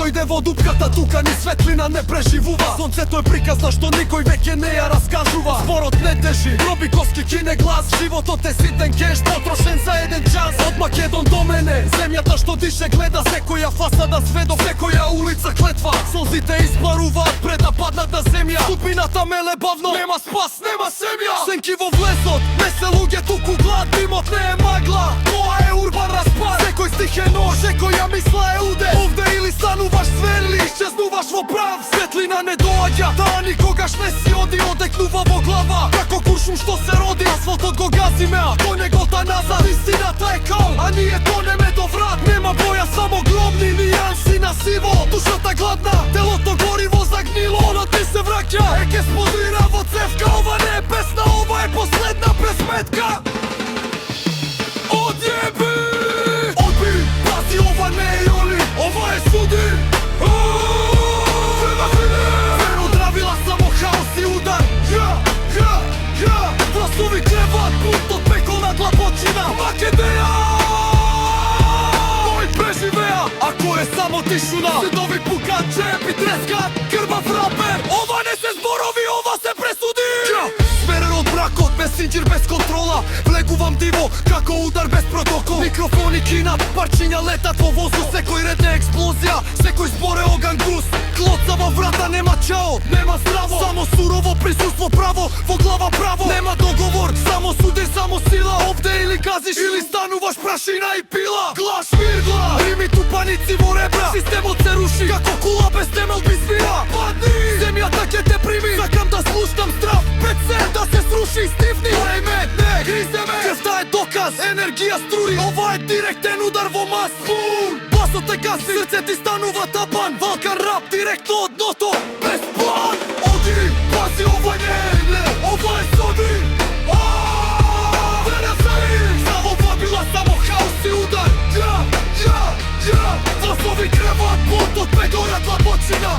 дојде во дупката, тука ни светлина не преживува. Сонцето е приказна што никој веќе не ја раскажува. Зборот не тежи, роби коски кине глас. Животот е ситен кеш, потрошен за еден час. Од Македон до мене, земјата што дише гледа. Секоја фасада сведок, секоја улица клетва. Солзите испаруваат пред да паднат на земја. Судбината меле бавно, нема спас, нема семја. Сенки во влезот, не се луѓе туку глад. Димот не е магла, тоа е урбан распад. Секој стих е нож, секоја мисла е уде. Овде или стануваш звер или исчезнуваш во прав. Светлина не доаѓа, таа никогаш не си оди. Одекнува во глава, како куршум што се роди. Асфалтот го газиме, а тој не гота назад. Истината е кал, а ние тонеме до врат. Нема боја, само гробни нијанси на сиво. Душата гладна, телото гориво загнило. Она ти се враќа, ке сплодира во цевка. Ова не е песна, ова е последна пресметка. Одјеби, одби, пази, ова не е јоли, ова е суди. Веро дравила, само хаос и удар. Гласови креват, пунктот пеколна длабочина. Македеја, мој преживеа, ако е само тишина. Седови пукат, чепи трескат, крвав рапер. Ова не се зборови, ова се пресуди. Сверен од бракот, месенџер без контрола. Влегувам диво, како удар без протокол. Микрофони кинат, парчиња летат во воздух. Секој ред е експлозија, секој збор е оган гус. Клоца во врата, нема чао, нема здраво. Само сурово присуство право, во глава право. Нема договор, само суди, само сила. Овде или газиш, или стануваш прашина и пила. Глаш виргла, рими тупаници во ребра. Системот се руши, како кула без темел би свира. Падни, земјата ќе те прими. Сакам да слушам здрав, пред се да се сруши. Стивни, време, не гриземе. Крвта е доказ, енергија струри. Ова е директен удар во мас. Басот е гаси, срце ти станува тапан. Валкан рап, директно од дното, без план. Оди, пази, ова не е, ова е соди. Само бабила, само хаос и удар. Гласови креват, плотот пегора длабочина.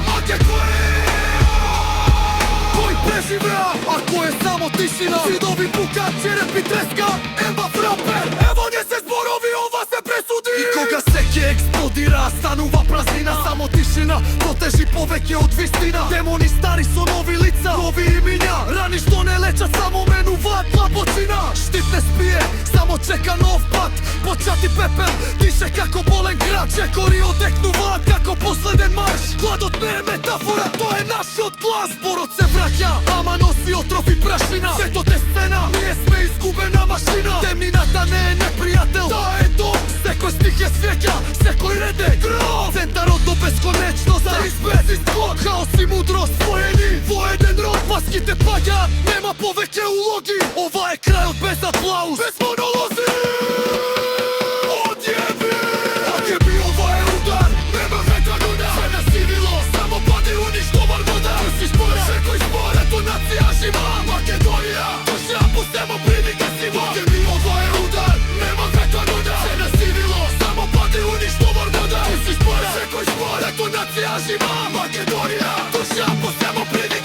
Кој преживеа, ако е само тишина. Сидови пукат, черепи треска. Ема фрапер, ево не се зборови, ова се пресуди. И кога се ќе експлодира, станува празнина. Само тишина, протежи повеќе од вистина. Демони стари со нови лица, нови имиња. Рани што не лечат, само менуваат длабочина. Штит не спие, само чека нов пат. Почати пепел, дише како болен град. Чекори одекнуваат како последен марш. Гладот не е метафора, тоа е нашиот глас. Зборот се враќа, ама носи отров и прашина. Светот е сцена, ние сме изгубена машина. Темнината не е непријател, таа е дом. Секој стих е свеќа, секој ред е гром. Центарот до бесконечност, за избез изклон. Хаос и мудрост споени во еден род. Маските паѓаат, нема повеќе улоги. Ова е крајот без аплауз, без монолози. Одјеби, одјеби, ова е удар. Нема ветрано да се насилило, само пади уништовар вода. Си спора, секој спор, ето нација жива. Македонија, душа по себе привика сива. Одјеби, ова е удар. Нема ветрано да се насилило, само пади уништовар вода. Си спора, секој спор, ето нација жива. Македонија, душа по себе привика.